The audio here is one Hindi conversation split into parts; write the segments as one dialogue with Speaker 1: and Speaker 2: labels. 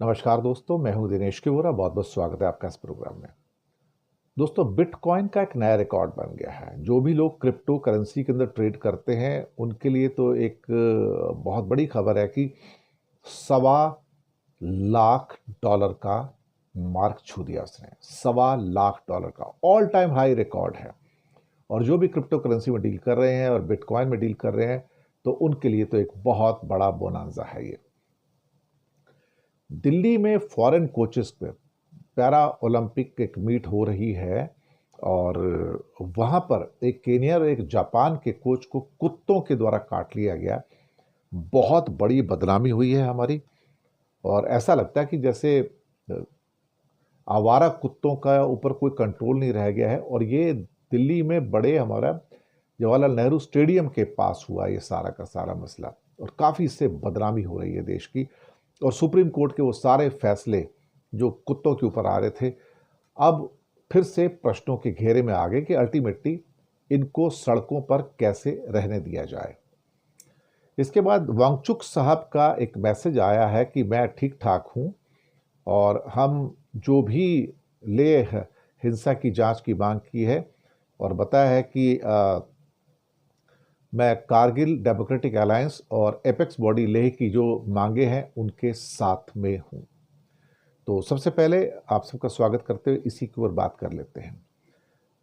Speaker 1: नमस्कार दोस्तों, मैं हूं दिनेश किवोरा। बहुत बहुत स्वागत है आपका इस प्रोग्राम में। दोस्तों, बिटकॉइन का एक नया रिकॉर्ड बन गया है। जो भी लोग क्रिप्टो करेंसी के अंदर ट्रेड करते हैं उनके लिए तो एक बहुत बड़ी खबर है कि $1.25 लाख का मार्क छू दिया उसने। $1.25 लाख का ऑल टाइम हाई रिकॉर्ड है। और जो भी क्रिप्टो करेंसी में डील कर रहे हैं और बिटकॉइन में डील कर रहे हैं तो उनके लिए तो एक बहुत बड़ा बोनांजा है ये। दिल्ली में फॉरेन कोचेस पे पैरा ओलंपिक एक मीट हो रही है और वहां पर एक केनिया और एक जापान के कोच को कुत्तों के द्वारा काट लिया गया। बहुत बड़ी बदनामी हुई है हमारी। और ऐसा लगता है कि जैसे आवारा कुत्तों का ऊपर कोई कंट्रोल नहीं रह गया है। और ये दिल्ली में बड़े हमारा जवाहरलाल नेहरू स्टेडियम के पास हुआ ये सारा का सारा मसला। और काफ़ी इससे बदनामी हो रही है देश की। और सुप्रीम कोर्ट के वो सारे फैसले जो कुत्तों के ऊपर आ रहे थे अब फिर से प्रश्नों के घेरे में आ गए कि अल्टीमेटली इनको सड़कों पर कैसे रहने दिया जाए। इसके बाद वांगचुक साहब का एक मैसेज आया है कि मैं ठीक ठाक हूं और हम जो भी लेह हिंसा की जांच की मांग की है और बताया है कि मैं कारगिल डेमोक्रेटिक अलायंस और एपेक्स बॉडी लेह की जो मांगे हैं उनके साथ में हूं। तो सबसे पहले आप सबका स्वागत करते हुए इसी के ऊपर बात कर लेते हैं।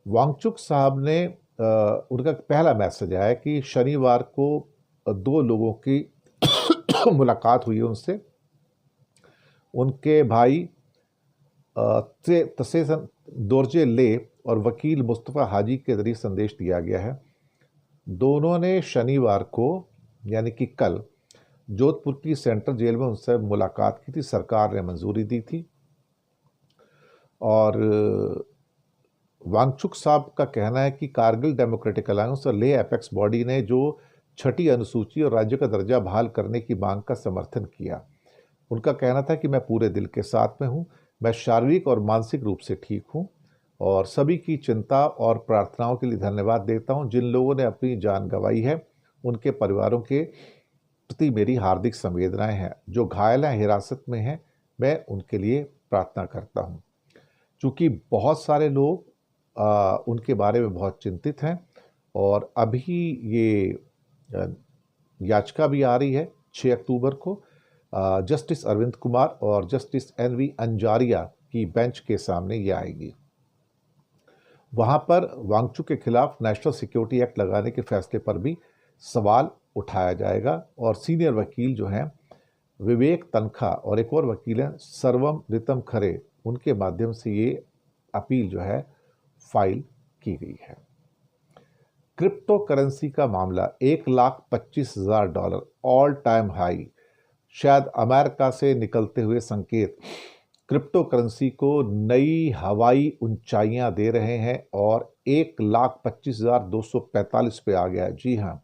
Speaker 1: वांगचुक साहब ने उनका पहला मैसेज आया कि शनिवार को दो लोगों की मुलाकात हुई उनसे। उनके भाई तसेसन दोरजे ले और वकील मुस्तफ़ा हाजी के जरिए संदेश दिया गया है। दोनों ने शनिवार को यानी कि कल जोधपुर की सेंट्रल जेल में उनसे मुलाकात की थी। सरकार ने मंजूरी दी थी। और वांगचुक साहब का कहना है कि कारगिल डेमोक्रेटिक अलायंस और लेह एपेक्स बॉडी ने जो छठी अनुसूची और राज्य का दर्जा बहाल करने की मांग का समर्थन किया। उनका कहना था कि मैं पूरे दिल के साथ में हूँ, मैं शारीरिक और मानसिक रूप से ठीक हूँ और सभी की चिंता और प्रार्थनाओं के लिए धन्यवाद देता हूँ। जिन लोगों ने अपनी जान गंवाई है उनके परिवारों के प्रति मेरी हार्दिक संवेदनाएं हैं। जो घायल हैं, हिरासत में हैं, मैं उनके लिए प्रार्थना करता हूँ। चूँकि बहुत सारे लोग उनके बारे में बहुत चिंतित हैं और अभी ये याचिका भी आ रही है 6 अक्टूबर को जस्टिस अरविंद कुमार और जस्टिस NV अंजारिया की बेंच के सामने ये आएगी। वहां पर वांगचुक के खिलाफ नेशनल सिक्योरिटी एक्ट लगाने के फैसले पर भी सवाल उठाया जाएगा। और सीनियर वकील जो हैं विवेक तनखा और एक और वकील हैं सर्वम रितम खरे, उनके माध्यम से ये अपील जो है फाइल की गई है। क्रिप्टो करेंसी का मामला $1,25,000 ऑल टाइम हाई। शायद अमेरिका से निकलते हुए संकेत क्रिप्टो करेंसी को नई हवाई ऊंचाइयां दे रहे हैं और 1,25,245 पे आ गया है। जी हाँ,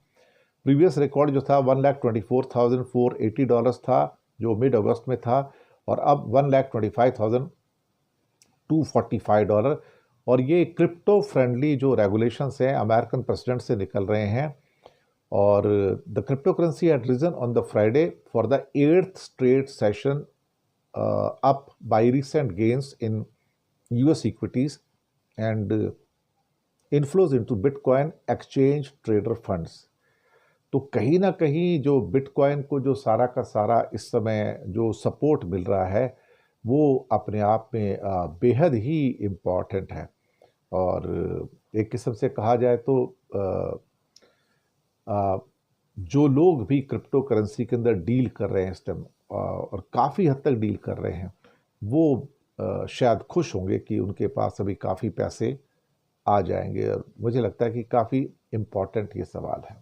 Speaker 1: प्रीवियस रिकॉर्ड जो था $1,24,480 था जो मिड अगस्त में था और अब $1,25,245। और ये क्रिप्टो फ्रेंडली जो रेगुलेशंस हैं अमेरिकन प्रेसिडेंट से निकल रहे हैं। और the crypto currency had risen on the Friday for the 8th straight session up by recent gains in US equities and inflows into Bitcoin exchange trader funds। तो कहीं ना कहीं जो बिटकॉइन को जो सारा का सारा इस समय जो सपोर्ट मिल रहा है वो अपने आप में बेहद ही इम्पॉर्टेंट है। और एक किस्म से कहा जाए तो जो लोग भी क्रिप्टो करेंसी के अंदर डील कर रहे हैं इस टाइम और काफ़ी हद तक डील कर रहे हैं वो शायद खुश होंगे कि उनके पास अभी काफ़ी पैसे आ जाएंगे। और मुझे लगता है कि काफ़ी इम्पॉर्टेंट ये सवाल है।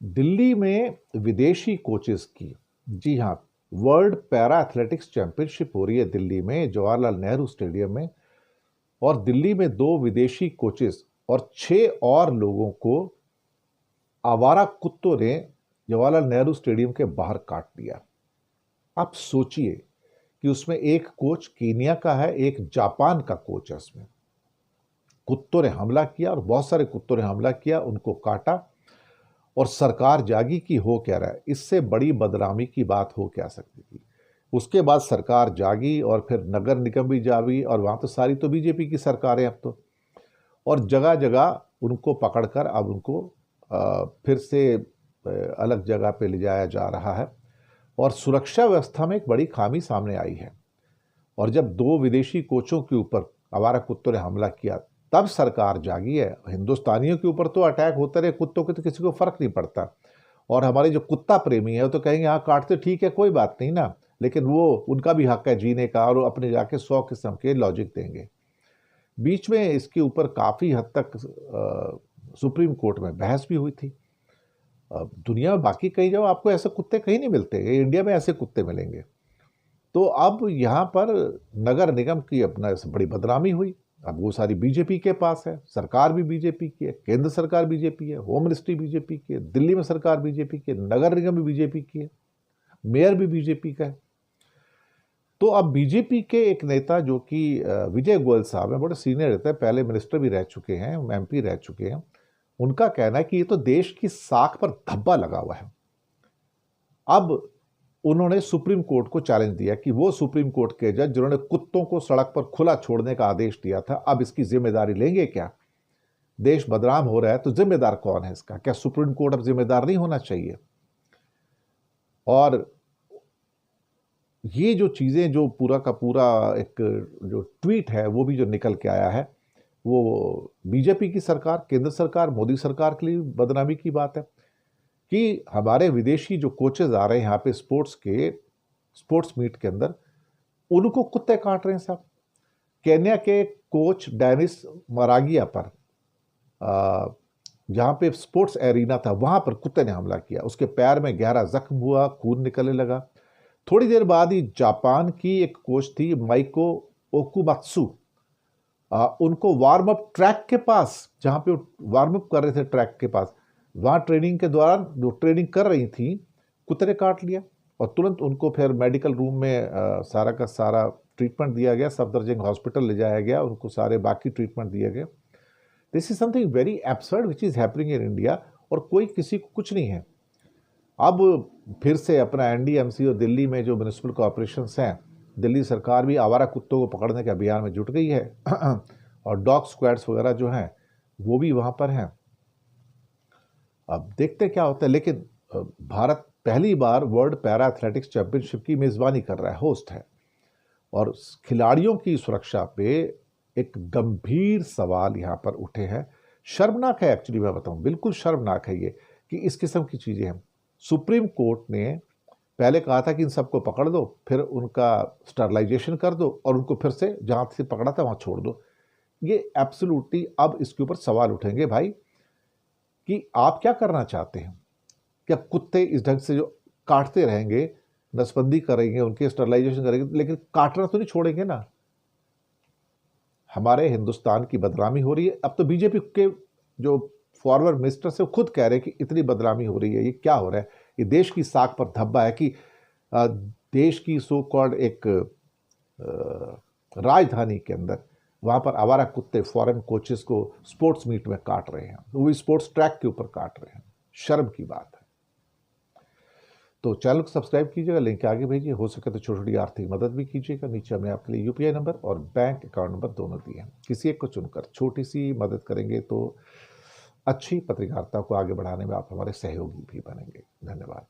Speaker 1: दिल्ली में विदेशी कोचेस की, जी हाँ, वर्ल्ड पैरा एथलेटिक्स चैंपियनशिप हो रही है दिल्ली में जवाहरलाल नेहरू स्टेडियम में। और दिल्ली में 2 विदेशी कोचेस और 6 और लोगों को आवारा कुत्तों ने जवाहरलाल नेहरू स्टेडियम के बाहर काट दिया। आप सोचिए कि उसमें एक कोच कीनिया का है, एक जापान का कोच है। उसमें कुत्तों ने हमला किया और बहुत सारे कुत्तों ने हमला किया, उनको काटा। और सरकार जागी कि हो क्या रहा है। इससे बड़ी बदनामी की बात हो क्या सकती थी। उसके बाद सरकार जागी और फिर नगर निगम भी जागी, और वहाँ तो सारी तो बीजेपी की सरकारें अब तो, और जगह जगह उनको पकड़कर अब उनको फिर से अलग जगह पे ले जाया जा रहा है। और सुरक्षा व्यवस्था में एक बड़ी खामी सामने आई है। और जब 2 विदेशी कोचों के ऊपर आवारा कुत्तों ने हमला किया, तब सरकार जागी है। हिंदुस्तानियों के ऊपर तो अटैक होते रहे, कुत्तों के तो किसी को फर्क नहीं पड़ता। और हमारे जो कुत्ता प्रेमी है वो तो कहेंगे हाँ काटते ठीक है, कोई बात नहीं ना, लेकिन वो उनका भी हक है जीने का, और वो अपने जाके 100 किस्म के लॉजिक देंगे। बीच में इसके ऊपर काफ़ी हद तक सुप्रीम कोर्ट में बहस भी हुई थी। दुनिया में बाकी कहीं जाओ आपको ऐसे कुत्ते कहीं नहीं मिलते, इंडिया में ऐसे कुत्ते मिलेंगे। तो अब यहाँ पर नगर निगम की अपना बड़ी बदनामी हुई। अब वो सारी बीजेपी के पास है, सरकार भी बीजेपी की है, केंद्र सरकार बीजेपी है, होम मिनिस्ट्री बीजेपी की है, दिल्ली में सरकार बीजेपी की है, नगर निगम भी बीजेपी की है, मेयर भी बीजेपी का है। तो अब बीजेपी के एक नेता जो कि विजय गोयल साहब हैं, बड़े सीनियर रहते हैं, पहले मिनिस्टर भी रह चुके हैं, एमपी रह चुके हैं, उनका कहना है कि ये तो देश की साख पर धब्बा लगा हुआ है। अब उन्होंने सुप्रीम कोर्ट को चैलेंज दिया कि वो सुप्रीम कोर्ट के जज जिन्होंने कुत्तों को सड़क पर खुला छोड़ने का आदेश दिया था, अब इसकी जिम्मेदारी लेंगे क्या? देश बदनाम हो रहा है तो जिम्मेदार कौन है इसका? क्या सुप्रीम कोर्ट अब जिम्मेदार नहीं होना चाहिए? और ये जो चीज़ें, जो पूरा का पूरा एक जो ट्वीट है वो भी जो निकल के आया है, वो बीजेपी की सरकार, केंद्र सरकार, मोदी सरकार के लिए बदनामी की बात है कि हमारे विदेशी जो कोचेज आ रहे हैं यहाँ पे स्पोर्ट्स मीट के अंदर, उनको कुत्ते काट रहे हैं साहब। केन्या के कोच डेनिस मरागिया पर जहाँ पे स्पोर्ट्स एरिना था, वहाँ पर कुत्ते ने हमला किया, उसके पैर में गहरा जख्म हुआ, खून निकलने लगा। थोड़ी देर बाद ही जापान की एक कोच थी माइको ओकुमात्सु, उनको वार्म अप ट्रैक के पास, जहाँ पे वार्म अप कर रहे थे ट्रैक के पास, वहाँ ट्रेनिंग के दौरान जो ट्रेनिंग कर रही थी, कुत्ते ने काट लिया। और तुरंत उनको फिर मेडिकल रूम में सारा का सारा ट्रीटमेंट दिया गया, सफदरजंग हॉस्पिटल ले जाया गया, उनको सारे बाकी ट्रीटमेंट दिए गए। This is something very absurd which is happening in India, और कोई किसी को कुछ नहीं है। अब फिर से अपना एनडीएमसी और दिल्ली में जो म्यूनिसिपल कॉरपोरेशंस हैं, दिल्ली सरकार भी आवारा कुत्तों को पकड़ने के अभियान में जुट गई है और डॉग स्क्वाड्स वगैरह जो हैं वो भी वहाँ पर हैं। अब देखते क्या होता है। लेकिन भारत पहली बार वर्ल्ड पैरा एथलेटिक्स चैंपियनशिप की मेज़बानी कर रहा है, होस्ट है, और खिलाड़ियों की सुरक्षा पे एक गंभीर सवाल यहाँ पर उठे हैं। शर्मनाक है, एक्चुअली मैं बताऊँ, बिल्कुल शर्मनाक है ये कि इस किस्म की चीज़ें हैं। सुप्रीम कोर्ट ने पहले कहा था कि इन सबको पकड़ दो, फिर उनका स्टरलाइजेशन कर दो, और उनको फिर से जहाँ से पकड़ा था वहाँ छोड़ दो। ये एब्सोल्युटली अब इसके ऊपर सवाल उठेंगे भाई कि आप क्या करना चाहते हैं? क्या कुत्ते इस ढंग से जो काटते रहेंगे, नसबंदी करेंगे, उनके स्टरलाइजेशन करेंगे, लेकिन काटना तो नहीं छोड़ेंगे ना? हमारे हिंदुस्तान की बदनामी हो रही है। अब तो बीजेपी के जो फॉरवर्ड मिनिस्टर से खुद कह रहे हैं कि इतनी बदनामी हो रही है, ये क्या हो रहा है? ये देश की साख पर धब्बा है कि देश की सो कॉल्ड एक राजधानी के अंदर वहाँ पर आवारा कुत्ते फॉरेन कोचेस को स्पोर्ट्स मीट में काट रहे हैं, वो भी स्पोर्ट्स ट्रैक के ऊपर काट रहे हैं। शर्म की बात है। तो चैनल को सब्सक्राइब कीजिएगा, लिंक आगे भेजिए, हो सके तो छोटी छोटी आर्थिक मदद भी कीजिएगा। नीचे हमने आपके लिए यूपीआई नंबर और बैंक अकाउंट नंबर दोनों दिए हैं। किसी एक को चुनकर छोटी सी मदद करेंगे तो अच्छी पत्रकारिता को आगे बढ़ाने में आप हमारे सहयोगी भी बनेंगे। धन्यवाद।